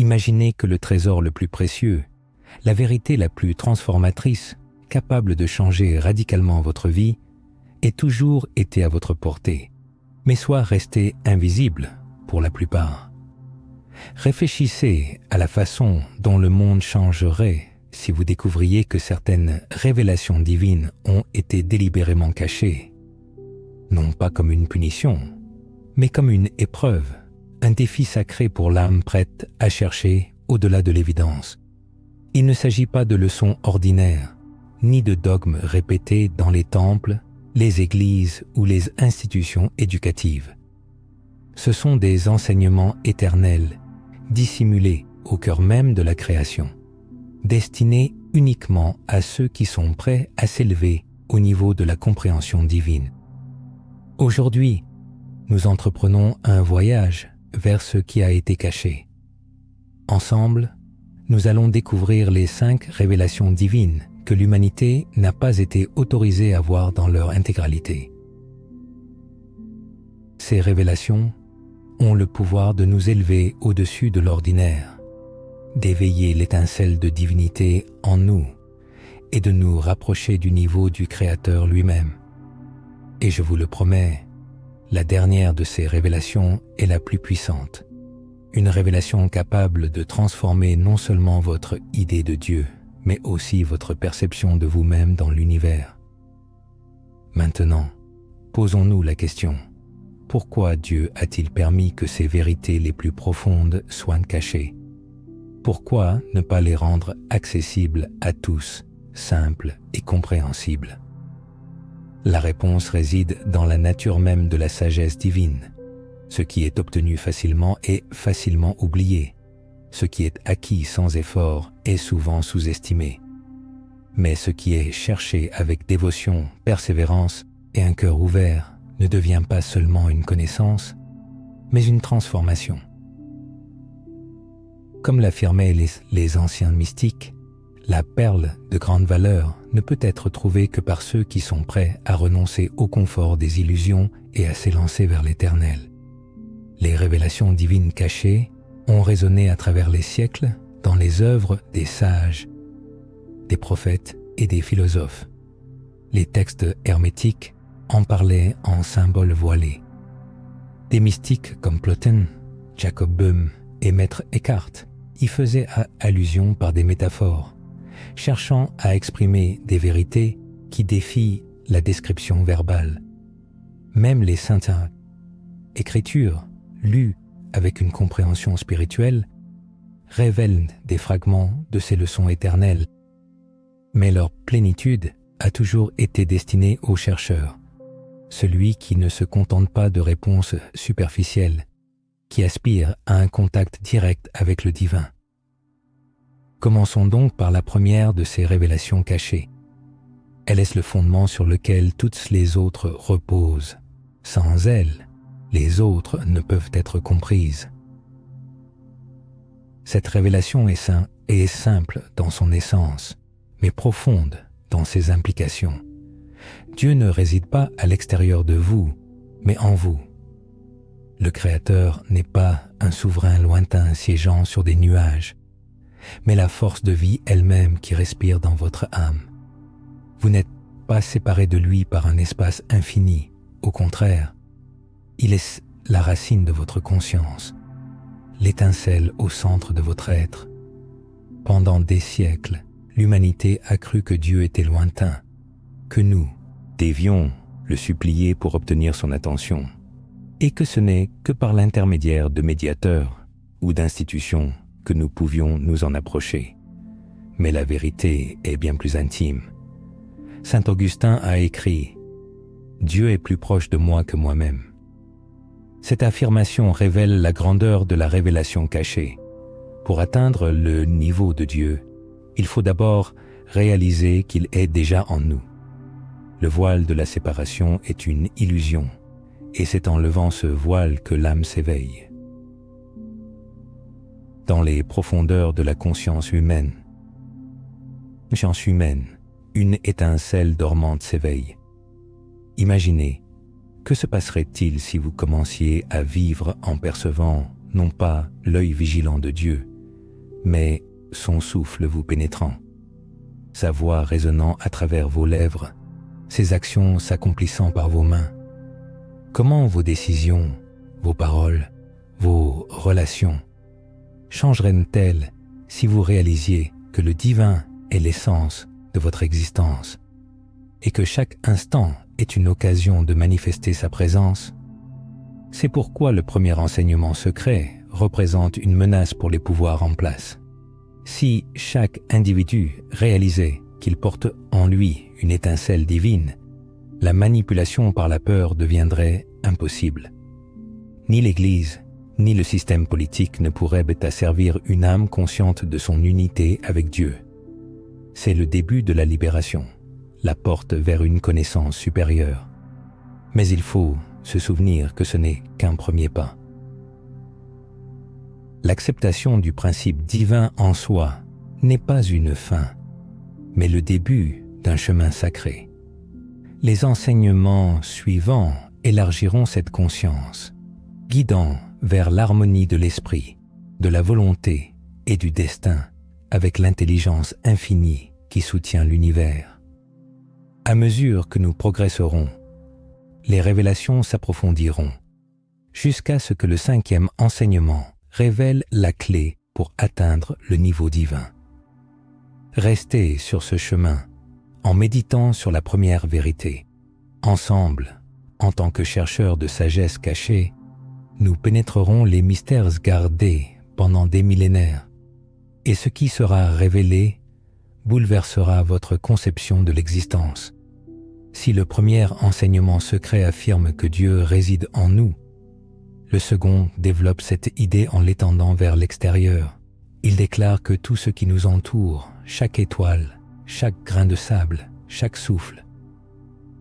Imaginez que le trésor le plus précieux, la vérité la plus transformatrice, capable de changer radicalement votre vie, ait toujours été à votre portée, mais soit resté invisible pour la plupart. Réfléchissez à la façon dont le monde changerait si vous découvriez que certaines révélations divines ont été délibérément cachées, non pas comme une punition, mais comme une épreuve, un défi sacré pour l'âme prête à chercher au-delà de l'évidence. Il ne s'agit pas de leçons ordinaires, ni de dogmes répétés dans les temples, les églises ou les institutions éducatives. Ce sont des enseignements éternels, dissimulés au cœur même de la création, destinés uniquement à ceux qui sont prêts à s'élever au niveau de la compréhension divine. Aujourd'hui, nous entreprenons un voyage vers ce qui a été caché. Ensemble, nous allons découvrir les 5 révélations divines que l'humanité n'a pas été autorisée à voir dans leur intégralité. Ces révélations ont le pouvoir de nous élever au-dessus de l'ordinaire, d'éveiller l'étincelle de divinité en nous et de nous rapprocher du niveau du Créateur lui-même. Et je vous le promets, la dernière de ces révélations est la plus puissante. Une révélation capable de transformer non seulement votre idée de Dieu, mais aussi votre perception de vous-même dans l'univers. Maintenant, posons-nous la question: pourquoi Dieu a-t-il permis que ces vérités les plus profondes soient cachées? Pourquoi ne pas les rendre accessibles à tous, simples et compréhensibles? La réponse réside dans la nature même de la sagesse divine. Ce qui est obtenu facilement est facilement oublié. Ce qui est acquis sans effort est souvent sous-estimé. Mais ce qui est cherché avec dévotion, persévérance et un cœur ouvert ne devient pas seulement une connaissance, mais une transformation. Comme l'affirmaient les anciens mystiques, la perle de grande valeur ne peut être trouvée que par ceux qui sont prêts à renoncer au confort des illusions et à s'élancer vers l'éternel. Les révélations divines cachées ont résonné à travers les siècles dans les œuvres des sages, des prophètes et des philosophes. Les textes hermétiques en parlaient en symboles voilés. Des mystiques comme Plotin, Jacob Böhm et Maître Eckhart y faisaient allusion par des métaphores, cherchant à exprimer des vérités qui défient la description verbale. Même les saintes écritures, lues avec une compréhension spirituelle, révèlent des fragments de ces leçons éternelles. Mais leur plénitude a toujours été destinée au chercheur, celui qui ne se contente pas de réponses superficielles, qui aspire à un contact direct avec le divin. Commençons donc par la première de ces révélations cachées. Elle est le fondement sur lequel toutes les autres reposent. Sans elle, les autres ne peuvent être comprises. Cette révélation est simple dans son essence, mais profonde dans ses implications. Dieu ne réside pas à l'extérieur de vous, mais en vous. Le Créateur n'est pas un souverain lointain siégeant sur des nuages, mais la force de vie elle-même qui respire dans votre âme. Vous n'êtes pas séparé de lui par un espace infini, au contraire, il est la racine de votre conscience, l'étincelle au centre de votre être. Pendant des siècles, l'humanité a cru que Dieu était lointain, que nous devions le supplier pour obtenir son attention, et que ce n'est que par l'intermédiaire de médiateurs ou d'institutions que nous pouvions nous en approcher. Mais la vérité est bien plus intime. Saint Augustin a écrit « Dieu est plus proche de moi que moi-même ». Cette affirmation révèle la grandeur de la révélation cachée. Pour atteindre le niveau de Dieu, il faut d'abord réaliser qu'il est déjà en nous. Le voile de la séparation est une illusion, et c'est en levant ce voile que l'âme s'éveille. Dans les profondeurs de la conscience humaine, une étincelle dormante s'éveille. Imaginez, que se passerait-il si vous commenciez à vivre en percevant non pas l'œil vigilant de Dieu, mais son souffle vous pénétrant, sa voix résonnant à travers vos lèvres, ses actions s'accomplissant par vos mains. Comment vos décisions, vos paroles, vos relations changeraient-elles si vous réalisiez que le divin est l'essence de votre existence et que chaque instant est une occasion de manifester sa présence? C'est pourquoi le premier enseignement secret représente une menace pour les pouvoirs en place. Si chaque individu réalisait qu'il porte en lui une étincelle divine, la manipulation par la peur deviendrait impossible. Ni l'Église, ni le système politique ne pourraient asservir une âme consciente de son unité avec Dieu. C'est le début de la libération, la porte vers une connaissance supérieure. Mais il faut se souvenir que ce n'est qu'un premier pas. L'acceptation du principe divin en soi n'est pas une fin, mais le début d'un chemin sacré. Les enseignements suivants élargiront cette conscience, guidant vers l'harmonie de l'esprit, de la volonté et du destin avec l'intelligence infinie qui soutient l'univers. À mesure que nous progresserons, les révélations s'approfondiront, jusqu'à ce que le cinquième enseignement révèle la clé pour atteindre le niveau divin. Restez sur ce chemin en méditant sur la première vérité. Ensemble, en tant que chercheurs de sagesse cachée, nous pénétrerons les mystères gardés pendant des millénaires, et ce qui sera révélé bouleversera votre conception de l'existence. Si le premier enseignement secret affirme que Dieu réside en nous, le second développe cette idée en l'étendant vers l'extérieur. Il déclare que tout ce qui nous entoure, chaque étoile, chaque grain de sable, chaque souffle,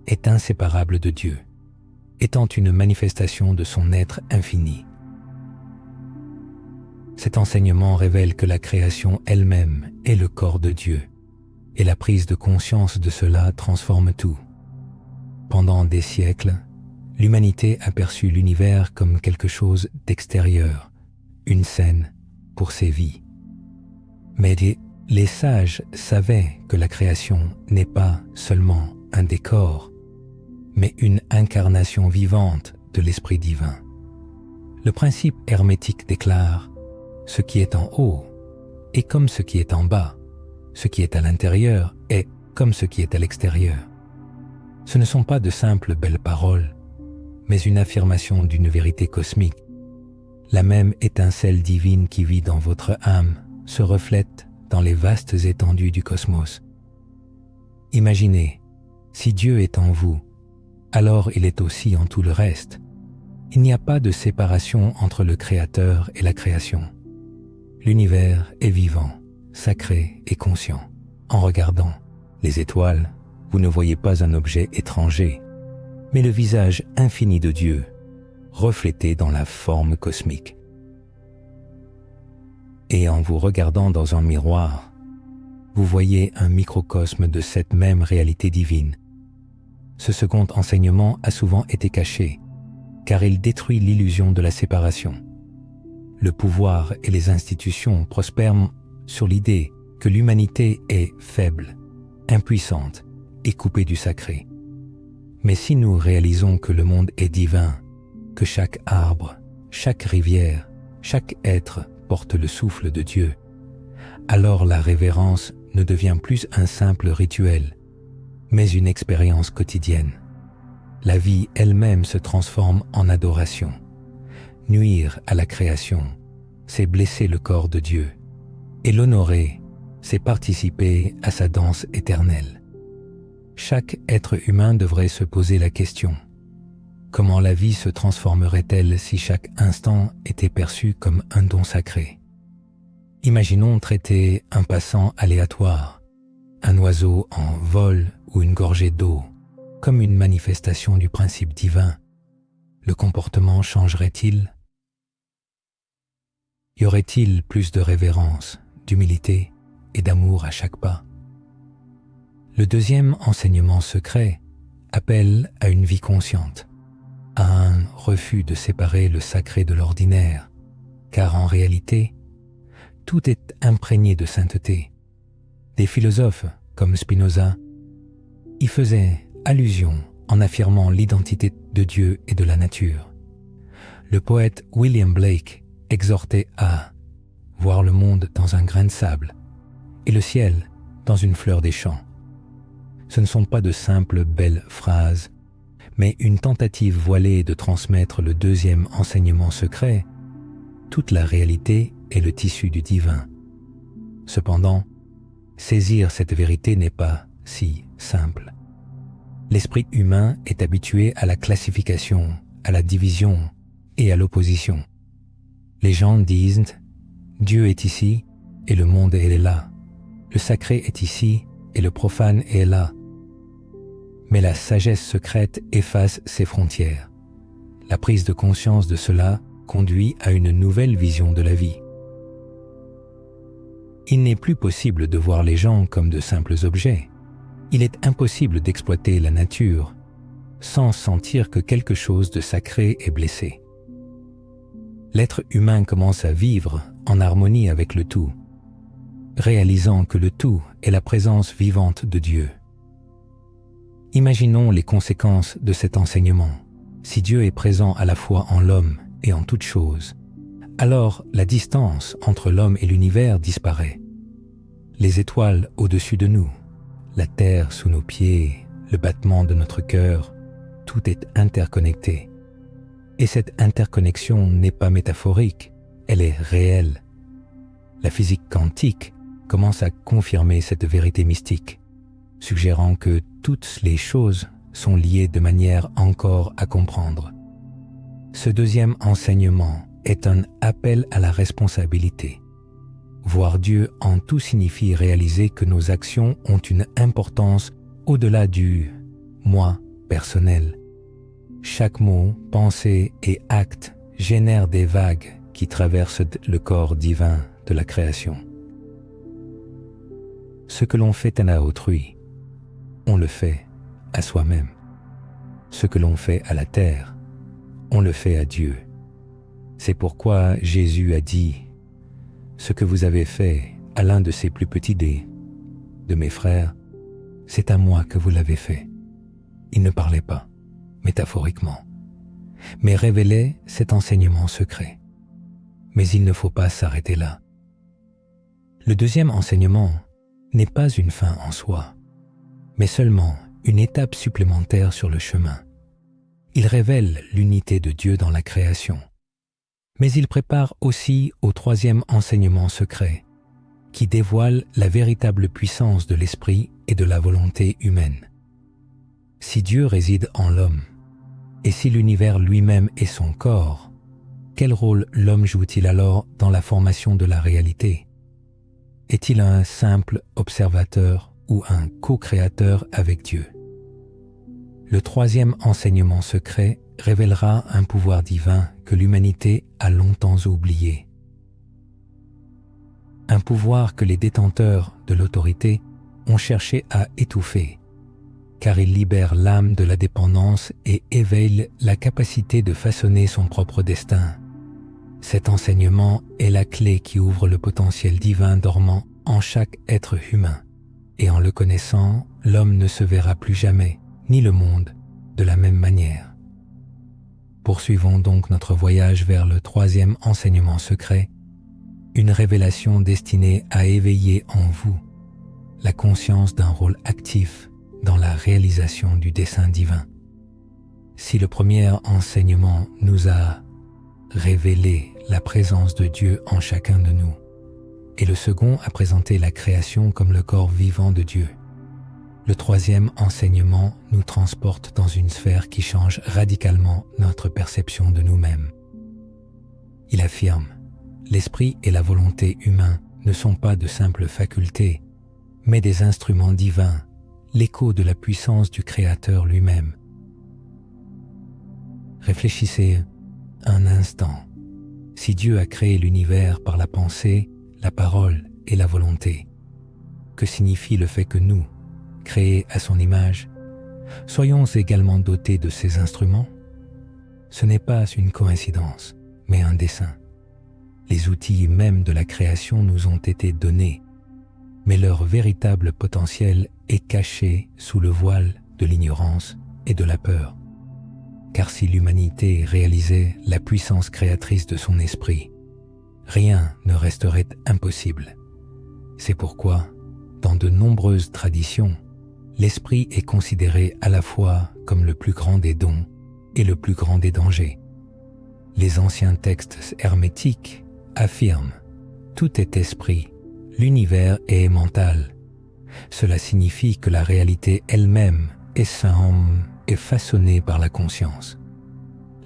est inséparable de Dieu, étant une manifestation de son être infini. Cet enseignement révèle que la création elle-même est le corps de Dieu, et la prise de conscience de cela transforme tout. Pendant des siècles, l'humanité a perçu l'univers comme quelque chose d'extérieur, une scène pour ses vies. Mais les sages savaient que la création n'est pas seulement un décor, mais une incarnation vivante de l'Esprit divin. Le principe hermétique déclare « ce qui est en haut est comme ce qui est en bas, ce qui est à l'intérieur est comme ce qui est à l'extérieur ». Ce ne sont pas de simples belles paroles, mais une affirmation d'une vérité cosmique. La même étincelle divine qui vit dans votre âme se reflète dans les vastes étendues du cosmos. Imaginez, si Dieu est en vous, alors il est aussi en tout le reste. Il n'y a pas de séparation entre le Créateur et la création. L'univers est vivant, sacré et conscient. En regardant les étoiles, vous ne voyez pas un objet étranger, mais le visage infini de Dieu, reflété dans la forme cosmique. Et en vous regardant dans un miroir, vous voyez un microcosme de cette même réalité divine. Ce second enseignement a souvent été caché, car il détruit l'illusion de la séparation. Le pouvoir et les institutions prospèrent sur l'idée que l'humanité est faible, impuissante et coupée du sacré. Mais si nous réalisons que le monde est divin, que chaque arbre, chaque rivière, chaque être porte le souffle de Dieu, alors la révérence ne devient plus un simple rituel, mais une expérience quotidienne. La vie elle-même se transforme en adoration. Nuire à la création, c'est blesser le corps de Dieu, et l'honorer, c'est participer à sa danse éternelle. Chaque être humain devrait se poser la question: comment la vie se transformerait-elle si chaque instant était perçu comme un don sacré? Imaginons traiter un passant aléatoire, un oiseau en vol ou une gorgée d'eau, comme une manifestation du principe divin. Le comportement changerait-il? Y aurait-il plus de révérence, d'humilité et d'amour à chaque pas? Le deuxième enseignement secret appelle à une vie consciente, à un refus de séparer le sacré de l'ordinaire, car en réalité, tout est imprégné de sainteté. Des philosophes, comme Spinoza, y faisaient allusion en affirmant l'identité de Dieu et de la nature. Le poète William Blake exhortait à voir le monde dans un grain de sable et le ciel dans une fleur des champs. Ce ne sont pas de simples belles phrases, mais une tentative voilée de transmettre le deuxième enseignement secret. Toute la réalité est le tissu du divin. Cependant, saisir cette vérité n'est pas si simple. L'esprit humain est habitué à la classification, à la division et à l'opposition. Les gens disent « Dieu est ici et le monde est là. Le sacré est ici et le profane est là. » Mais la sagesse secrète efface ces frontières. La prise de conscience de cela conduit à une nouvelle vision de la vie. Il n'est plus possible de voir les gens comme de simples objets. Il est impossible d'exploiter la nature sans sentir que quelque chose de sacré est blessé. L'être humain commence à vivre en harmonie avec le tout, réalisant que le tout est la présence vivante de Dieu. Imaginons les conséquences de cet enseignement. Si Dieu est présent à la fois en l'homme et en toute chose, alors la distance entre l'homme et l'univers disparaît. Les étoiles au-dessus de nous, la terre sous nos pieds, le battement de notre cœur, tout est interconnecté. Et cette interconnexion n'est pas métaphorique, elle est réelle. La physique quantique commence à confirmer cette vérité mystique, suggérant que toutes les choses sont liées de manière encore à comprendre. Ce deuxième enseignement est un appel à la responsabilité. Voir Dieu en tout signifie réaliser que nos actions ont une importance au-delà du « moi » personnel. Chaque mot, pensée et acte génère des vagues qui traversent le corps divin de la création. Ce que l'on fait à autrui, on le fait à soi-même. Ce que l'on fait à la terre, on le fait à Dieu. C'est pourquoi Jésus a dit « Ce que vous avez fait à l'un de ces plus petits de mes frères, c'est à moi que vous l'avez fait. » Il ne parlait pas, métaphoriquement, mais révélait cet enseignement secret. Mais il ne faut pas s'arrêter là. Le deuxième enseignement n'est pas une fin en soi, mais seulement une étape supplémentaire sur le chemin. Il révèle l'unité de Dieu dans la création, mais il prépare aussi au troisième enseignement secret, qui dévoile la véritable puissance de l'esprit et de la volonté humaine. Si Dieu réside en l'homme, et si l'univers lui-même est son corps, quel rôle l'homme joue-t-il alors dans la formation de la réalité? Est-il un simple observateur ou un co-créateur avec Dieu? Le troisième enseignement secret révélera un pouvoir divin que l'humanité a longtemps oublié. Un pouvoir que les détenteurs de l'autorité ont cherché à étouffer, car il libère l'âme de la dépendance et éveille la capacité de façonner son propre destin. Cet enseignement est la clé qui ouvre le potentiel divin dormant en chaque être humain, et en le connaissant, l'homme ne se verra plus jamais, ni le monde, de la même manière. Poursuivons donc notre voyage vers le troisième enseignement secret, une révélation destinée à éveiller en vous la conscience d'un rôle actif dans la réalisation du dessein divin. Si le premier enseignement nous a révélé la présence de Dieu en chacun de nous, et le second a présenté la création comme le corps vivant de Dieu, le troisième enseignement nous transporte dans une sphère qui change radicalement notre perception de nous-mêmes. Il affirme « L'esprit et la volonté humains ne sont pas de simples facultés, mais des instruments divins, l'écho de la puissance du Créateur lui-même. » Réfléchissez un instant. Si Dieu a créé l'univers par la pensée, la parole et la volonté, que signifie le fait que nous, créés à son image, soyons également dotés de ces instruments? Ce n'est pas une coïncidence, mais un dessein. Les outils même de la création nous ont été donnés, mais leur véritable potentiel est caché sous le voile de l'ignorance et de la peur. Car si l'humanité réalisait la puissance créatrice de son esprit, rien ne resterait impossible. C'est pourquoi, dans de nombreuses traditions, l'esprit est considéré à la fois comme le plus grand des dons et le plus grand des dangers. Les anciens textes hermétiques affirment « Tout est esprit, l'univers est mental ». Cela signifie que la réalité elle-même est façonnée par la conscience.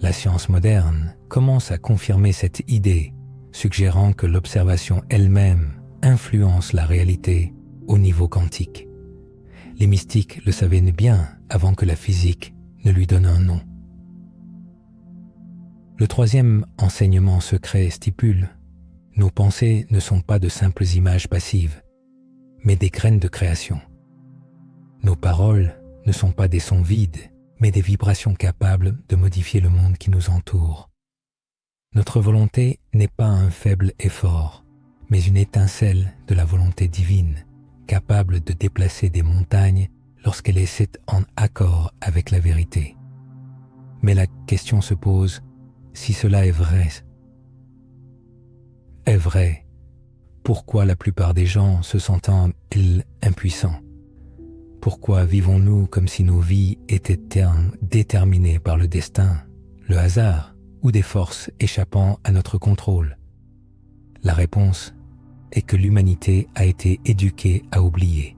La science moderne commence à confirmer cette idée, suggérant que l'observation elle-même influence la réalité au niveau quantique. Les mystiques le savaient bien avant que la physique ne lui donne un nom. Le troisième enseignement secret stipule « Nos pensées ne sont pas de simples images passives, mais des graines de création. Nos paroles ne sont pas des sons vides, mais des vibrations capables de modifier le monde qui nous entoure. Notre volonté n'est pas un faible effort, mais une étincelle de la volonté divine, capable de déplacer des montagnes lorsqu'elle est en accord avec la vérité. Mais la question se pose, si cela est vrai, pourquoi la plupart des gens se sentent-ils impuissants? Pourquoi vivons-nous comme si nos vies étaient déterminées par le destin, le hasard ou des forces échappant à notre contrôle? La réponse est que l'humanité a été éduquée à oublier.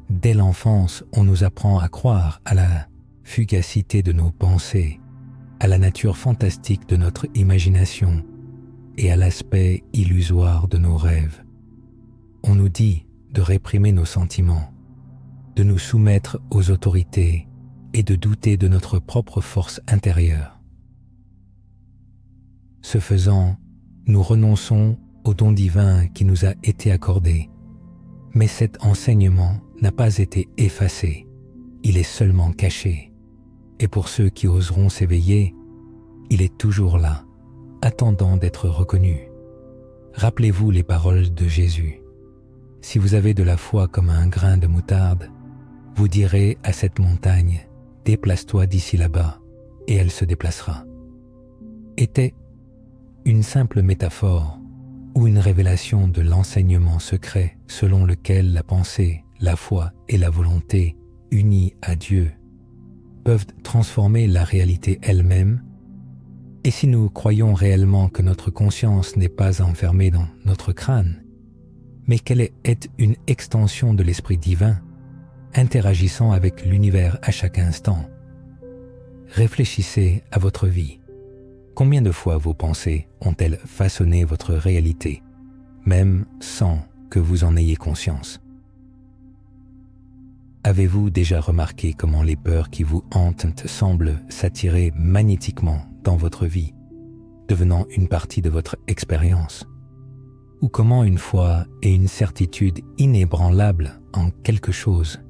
Dès l'enfance, on nous apprend à croire à la fugacité de nos pensées, à la nature fantastique de notre imagination et à l'aspect illusoire de nos rêves. On nous dit de réprimer nos sentiments, de nous soumettre aux autorités et de douter de notre propre force intérieure. Ce faisant, nous renonçons au don divin qui nous a été accordé, mais cet enseignement n'a pas été effacé, il est seulement caché, et pour ceux qui oseront s'éveiller, il est toujours là, attendant d'être reconnu. Rappelez-vous les paroles de Jésus. Si vous avez de la foi comme un grain de moutarde, vous direz à cette montagne, « Déplace-toi d'ici là-bas », et elle se déplacera. Était une simple métaphore ou une révélation de l'enseignement secret selon lequel la pensée, la foi et la volonté, unies à Dieu, peuvent transformer la réalité elle-même. Et si nous croyons réellement que notre conscience n'est pas enfermée dans notre crâne, mais qu'elle est une extension de l'Esprit divin, interagissant avec l'univers à chaque instant, réfléchissez à votre vie. Combien de fois vos pensées ont-elles façonné votre réalité, même sans que vous en ayez conscience? Avez-vous déjà remarqué comment les peurs qui vous hantent semblent s'attirer magnétiquement dans votre vie, devenant une partie de votre expérience? Ou comment une foi et une certitude inébranlable en quelque chose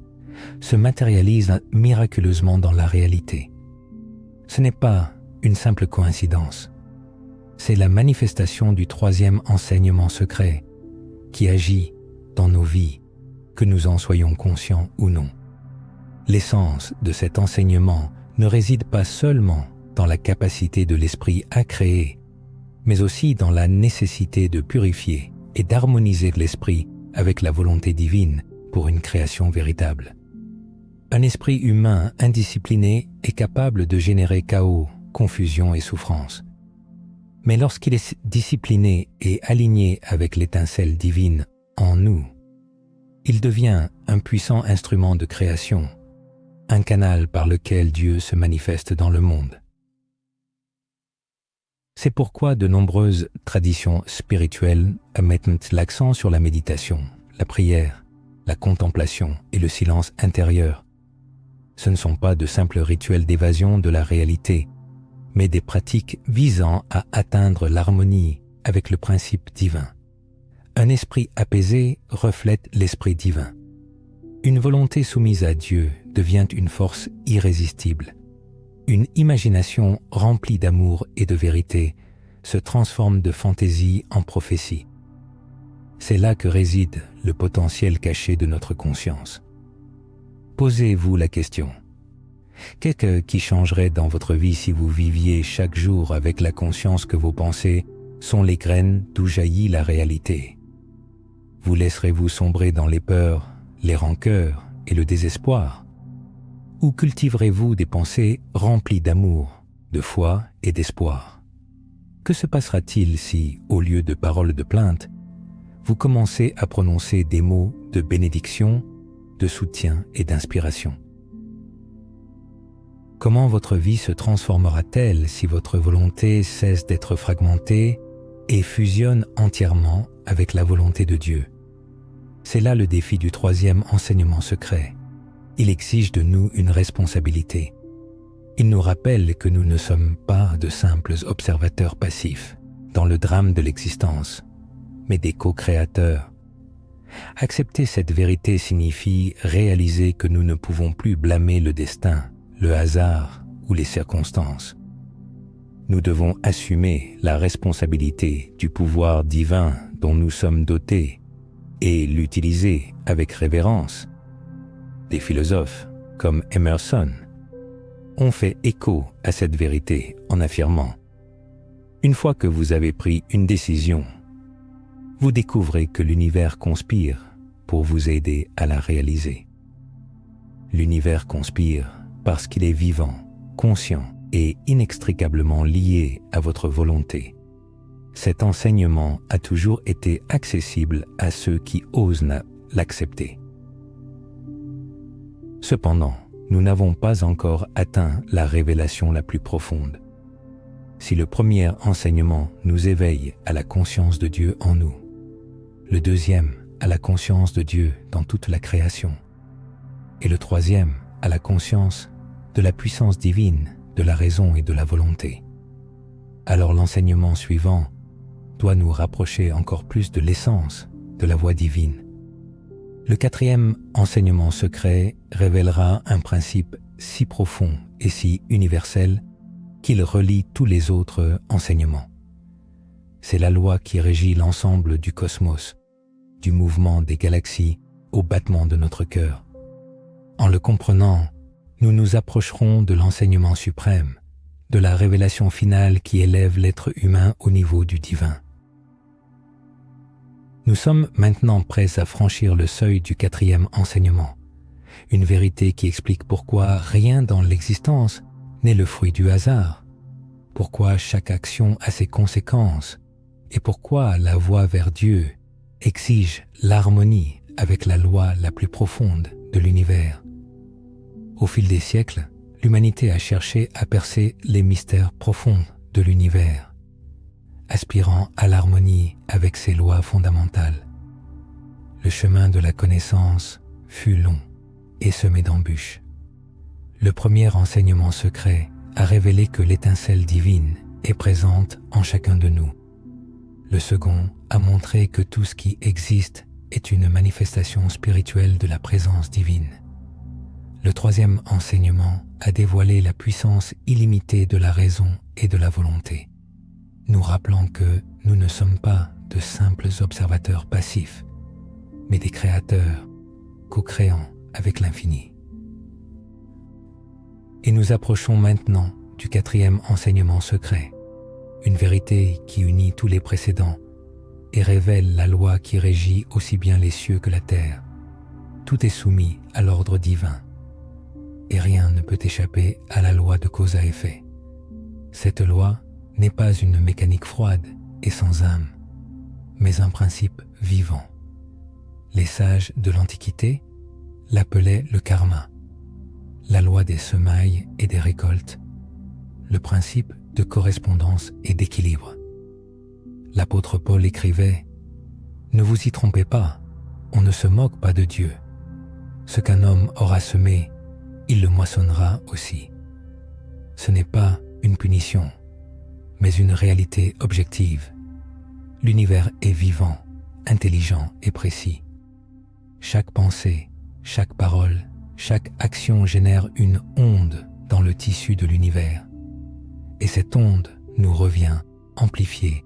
se matérialisent miraculeusement dans la réalité? Ce n'est pas une simple coïncidence. C'est la manifestation du troisième enseignement secret qui agit dans nos vies, que nous en soyons conscients ou non. L'essence de cet enseignement ne réside pas seulement dans la capacité de l'esprit à créer, mais aussi dans la nécessité de purifier et d'harmoniser l'esprit avec la volonté divine pour une création véritable. Un esprit humain indiscipliné est capable de générer chaos, confusion et souffrance. Mais lorsqu'il est discipliné et aligné avec l'étincelle divine en nous, il devient un puissant instrument de création, un canal par lequel Dieu se manifeste dans le monde. C'est pourquoi de nombreuses traditions spirituelles mettent l'accent sur la méditation, la prière, la contemplation et le silence intérieur. Ce ne sont pas de simples rituels d'évasion de la réalité, mais des pratiques visant à atteindre l'harmonie avec le principe divin. Un esprit apaisé reflète l'esprit divin. Une volonté soumise à Dieu devient une force irrésistible. Une imagination remplie d'amour et de vérité se transforment de fantaisie en prophétie. C'est là que réside le potentiel caché de notre conscience. Posez-vous la question. Qu'est-ce qui changerait dans votre vie si vous viviez chaque jour avec la conscience que vos pensées sont les graines d'où jaillit la réalité? Vous laisserez-vous sombrer dans les peurs, les rancœurs et le désespoir? Ou cultiverez-vous des pensées remplies d'amour, de foi et d'espoir? Que se passera-t-il si, au lieu de paroles de plainte, vous commencez à prononcer des mots de bénédiction, de soutien et d'inspiration? Comment votre vie se transformera-t-elle si votre volonté cesse d'être fragmentée et fusionne entièrement avec la volonté de Dieu? C'est là le défi du troisième enseignement secret. Il exige de nous une responsabilité. Il nous rappelle que nous ne sommes pas de simples observateurs passifs dans le drame de l'existence, mais des co-créateurs. Accepter cette vérité signifie réaliser que nous ne pouvons plus blâmer le destin, le hasard ou les circonstances. Nous devons assumer la responsabilité du pouvoir divin dont nous sommes dotés et l'utiliser avec révérence. Des philosophes comme Emerson ont fait écho à cette vérité en affirmant « Une fois que vous avez pris une décision, vous découvrez que l'univers conspire pour vous aider à la réaliser. L'univers conspire parce qu'il est vivant, conscient et inextricablement lié à votre volonté. Cet enseignement a toujours été accessible à ceux qui osent l'accepter. Cependant, nous n'avons pas encore atteint la révélation la plus profonde. Si le premier enseignement nous éveille à la conscience de Dieu en nous, le deuxième à la conscience de Dieu dans toute la création, et le troisième à la conscience de la puissance divine, de la raison et de la volonté, alors l'enseignement suivant doit nous rapprocher encore plus de l'essence de la voie divine. Le quatrième enseignement secret révélera un principe si profond et si universel qu'il relie tous les autres enseignements. C'est la loi qui régit l'ensemble du cosmos, du mouvement des galaxies au battement de notre cœur. En le comprenant, nous nous approcherons de l'enseignement suprême, de la révélation finale qui élève l'être humain au niveau du divin. Nous sommes maintenant prêts à franchir le seuil du quatrième enseignement, une vérité qui explique pourquoi rien dans l'existence n'est le fruit du hasard, pourquoi chaque action a ses conséquences et pourquoi la voie vers Dieu exige l'harmonie avec la loi la plus profonde de l'univers. Au fil des siècles, l'humanité a cherché à percer les mystères profonds de l'univers, aspirant à l'harmonie avec ses lois fondamentales. Le chemin de la connaissance fut long et semé d'embûches. Le premier enseignement secret a révélé que l'étincelle divine est présente en chacun de nous. Le second a montré que tout ce qui existe est une manifestation spirituelle de la présence divine. Le troisième enseignement a dévoilé la puissance illimitée de la raison et de la volonté, nous rappelant que nous ne sommes pas de simples observateurs passifs, mais des créateurs, co-créant avec l'infini. Et nous approchons maintenant du quatrième enseignement secret, une vérité qui unit tous les précédents et révèle la loi qui régit aussi bien les cieux que la terre. Tout est soumis à l'ordre divin, et rien ne peut échapper à la loi de cause à effet. Cette loi n'est pas une mécanique froide et sans âme, mais un principe vivant. Les sages de l'Antiquité l'appelaient le karma, la loi des semailles et des récoltes, le principe de correspondance et d'équilibre. L'apôtre Paul écrivait « Ne vous y trompez pas, on ne se moque pas de Dieu. Ce qu'un homme aura semé, il le moissonnera aussi. Ce n'est pas une punition, mais une réalité objective. L'univers est vivant, intelligent et précis. Chaque pensée, chaque parole, chaque action génère une onde dans le tissu de l'univers. Et cette onde nous revient amplifiée,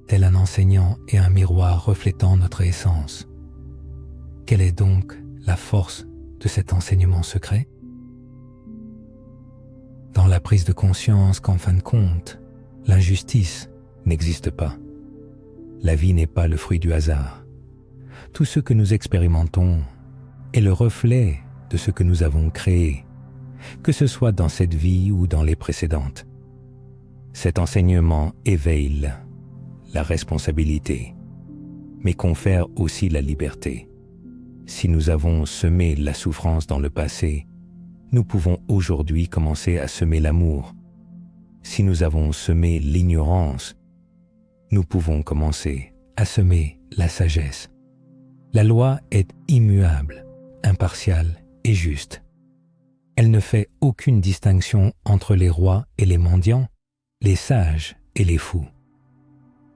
tel un enseignant et un miroir reflétant notre essence. Quelle est donc la force de cet enseignement secret? Dans la prise de conscience qu'en fin de compte, l'injustice n'existe pas. La vie n'est pas le fruit du hasard. Tout ce que nous expérimentons est le reflet de ce que nous avons créé, que ce soit dans cette vie ou dans les précédentes. Cet enseignement éveille la responsabilité, mais confère aussi la liberté. Si nous avons semé la souffrance dans le passé, nous pouvons aujourd'hui commencer à semer l'amour. Si nous avons semé l'ignorance, nous pouvons commencer à semer la sagesse. La loi est immuable, impartiale et juste. Elle ne fait aucune distinction entre les rois et les mendiants, les sages et les fous.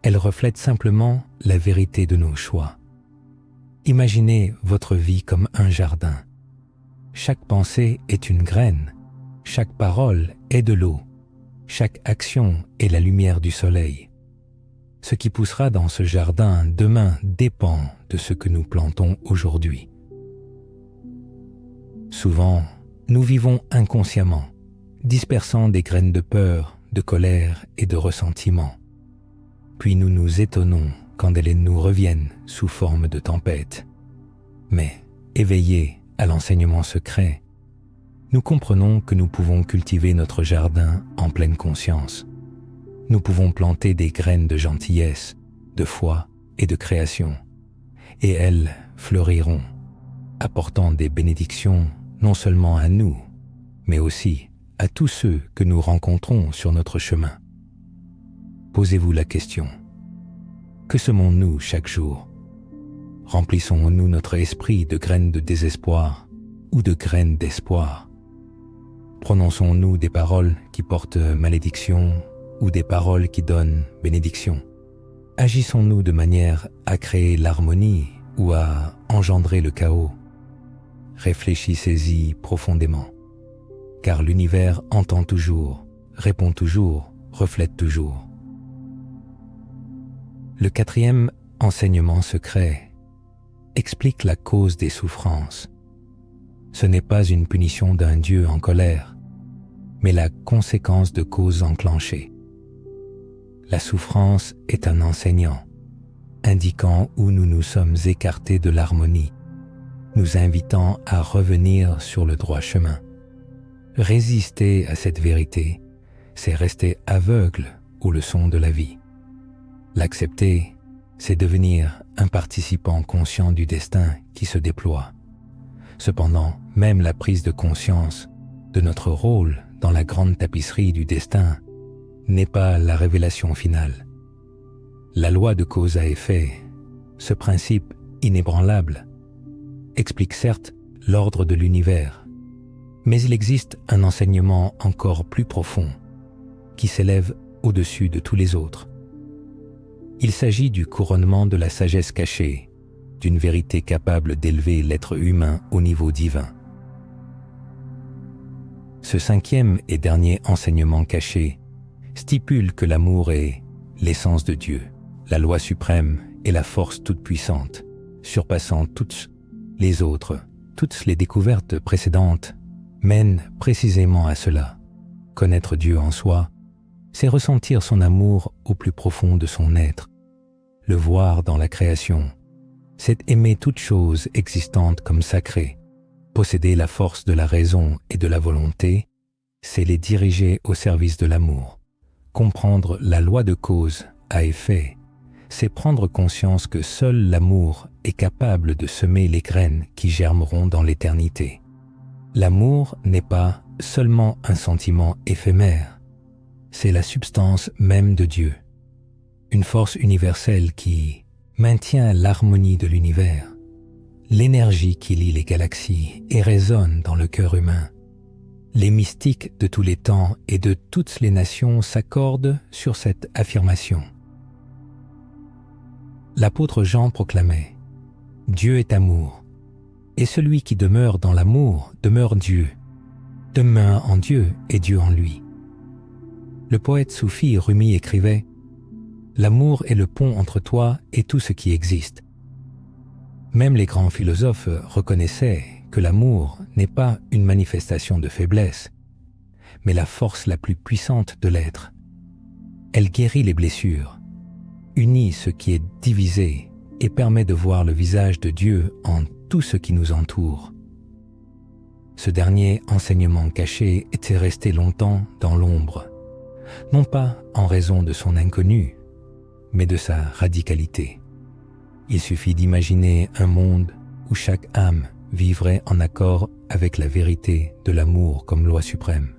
Elle reflète simplement la vérité de nos choix. Imaginez votre vie comme un jardin. Chaque pensée est une graine, chaque parole est de l'eau, chaque action est la lumière du soleil. Ce qui poussera dans ce jardin demain dépend de ce que nous plantons aujourd'hui. Souvent, nous vivons inconsciemment, dispersant des graines de peur, de colère et de ressentiment. Puis nous nous étonnons quand elles nous reviennent sous forme de tempête. Mais, éveillés à l'enseignement secret, nous comprenons que nous pouvons cultiver notre jardin en pleine conscience. Nous pouvons planter des graines de gentillesse, de foi et de création, et elles fleuriront, apportant des bénédictions non seulement à nous, mais aussi à tous ceux que nous rencontrons sur notre chemin. Posez-vous la question, que semons-nous chaque jour? Remplissons-nous notre esprit de graines de désespoir ou de graines d'espoir? Prononçons-nous des paroles qui portent malédiction ou des paroles qui donnent bénédiction? Agissons-nous de manière à créer l'harmonie ou à engendrer le chaos? Réfléchissez-y profondément, car l'univers entend toujours, répond toujours, reflète toujours. Le quatrième enseignement secret explique la cause des souffrances. Ce n'est pas une punition d'un Dieu en colère, mais la conséquence de causes enclenchées. La souffrance est un enseignant, indiquant où nous nous sommes écartés de l'harmonie, nous invitant à revenir sur le droit chemin. Résister à cette vérité, c'est rester aveugle aux leçons de la vie. L'accepter, c'est devenir un participant conscient du destin qui se déploie. Cependant, même la prise de conscience de notre rôle dans la grande tapisserie du destin n'est pas la révélation finale. La loi de cause à effet, ce principe inébranlable, explique certes l'ordre de l'univers, mais il existe un enseignement encore plus profond qui s'élève au-dessus de tous les autres. Il s'agit du couronnement de la sagesse cachée, d'une vérité capable d'élever l'être humain au niveau divin. Ce cinquième et dernier enseignement caché stipule que l'amour est l'essence de Dieu, la loi suprême et la force toute-puissante, surpassant toutes les autres. Toutes les découvertes précédentes mènent précisément à cela. Connaître Dieu en soi, c'est ressentir son amour au plus profond de son être. Le voir dans la création, c'est aimer toute chose existante comme sacrée. Posséder la force de la raison et de la volonté, c'est les diriger au service de l'amour. Comprendre la loi de cause à effet, c'est prendre conscience que seul l'amour est capable de semer les graines qui germeront dans l'éternité. L'amour n'est pas seulement un sentiment éphémère, c'est la substance même de Dieu, une force universelle qui maintient l'harmonie de l'univers, l'énergie qui lie les galaxies et résonne dans le cœur humain. Les mystiques de tous les temps et de toutes les nations s'accordent sur cette affirmation. L'apôtre Jean proclamait « Dieu est amour, et celui qui demeure dans l'amour demeure Dieu, demeure en Dieu et Dieu en lui. » Le poète soufi Rumi écrivait « L'amour est le pont entre toi et tout ce qui existe ». Même les grands philosophes reconnaissaient que l'amour n'est pas une manifestation de faiblesse, mais la force la plus puissante de l'être. Elle guérit les blessures, unit ce qui est divisé et permet de voir le visage de Dieu en tout ce qui nous entoure. Ce dernier enseignement caché était resté longtemps dans l'ombre, non pas en raison de son inconnu, mais de sa radicalité. Il suffit d'imaginer un monde où chaque âme vivrait en accord avec la vérité de l'amour comme loi suprême.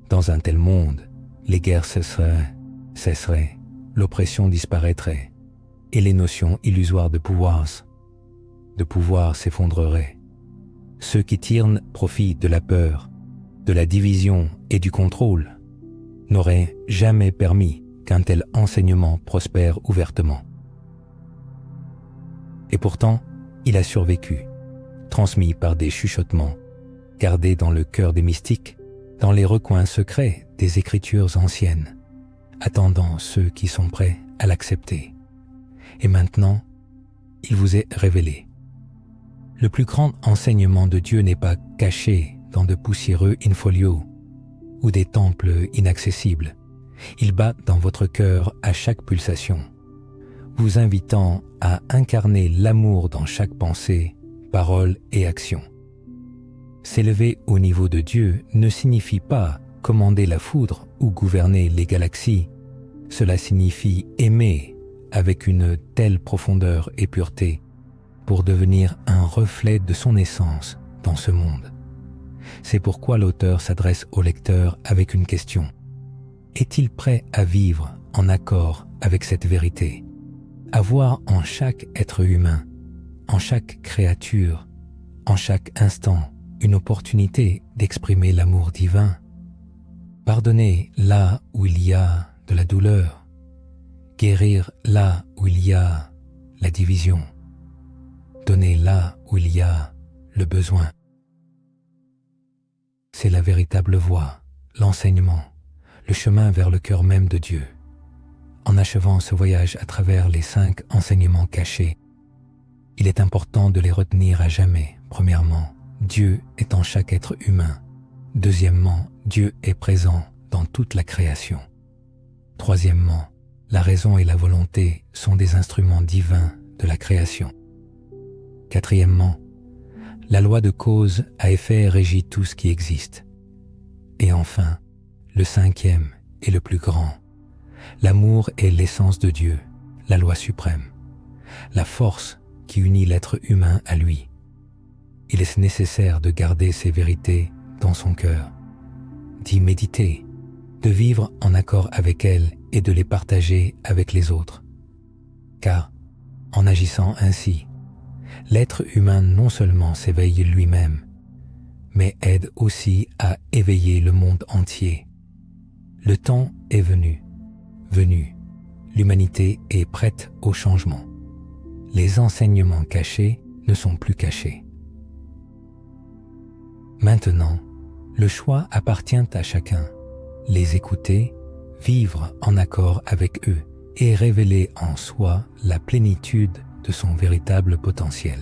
Dans un tel monde, les guerres cesseraient, l'oppression disparaîtrait, et les notions illusoires de pouvoir s'effondreraient. Ceux qui tirent profit de la peur, de la division et du contrôle n'auraient jamais permis qu'un tel enseignement prospère ouvertement. Et pourtant, il a survécu, transmis par des chuchotements, gardés dans le cœur des mystiques, dans les recoins secrets des écritures anciennes, attendant ceux qui sont prêts à l'accepter. Et maintenant, il vous est révélé. Le plus grand enseignement de Dieu n'est pas caché dans de poussiéreux in-folio ou des temples inaccessibles. Il bat dans votre cœur à chaque pulsation, vous invitant à incarner l'amour dans chaque pensée, parole et action. S'élever au niveau de Dieu ne signifie pas commander la foudre ou gouverner les galaxies. Cela signifie aimer avec une telle profondeur et pureté pour devenir un reflet de son essence dans ce monde. C'est pourquoi l'auteur s'adresse au lecteur avec une question. Est-il prêt à vivre en accord avec cette vérité, à voir en chaque être humain, en chaque créature, en chaque instant, une opportunité d'exprimer l'amour divin? Pardonner là où il y a de la douleur, guérir là où il y a la division, donner là où il y a le besoin. C'est la véritable voie, l'enseignement, le chemin vers le cœur même de Dieu. En achevant ce voyage à travers les 5 enseignements cachés, il est important de les retenir à jamais. Premièrement, Dieu est en chaque être humain. Deuxièmement, Dieu est présent dans toute la création. Troisièmement, la raison et la volonté sont des instruments divins de la création. Quatrièmement, la loi de cause à effet régit tout ce qui existe. Et enfin, le 5e et le plus grand, l'amour est l'essence de Dieu, la loi suprême, la force qui unit l'être humain à lui. Il est nécessaire de garder ces vérités dans son cœur, d'y méditer, de vivre en accord avec elles et de les partager avec les autres. Car, en agissant ainsi, l'être humain non seulement s'éveille lui-même, mais aide aussi à éveiller le monde entier. Le temps est venu. L'humanité est prête au changement. Les enseignements cachés ne sont plus cachés. Maintenant, le choix appartient à chacun. Les écouter, vivre en accord avec eux et révéler en soi la plénitude de son véritable potentiel.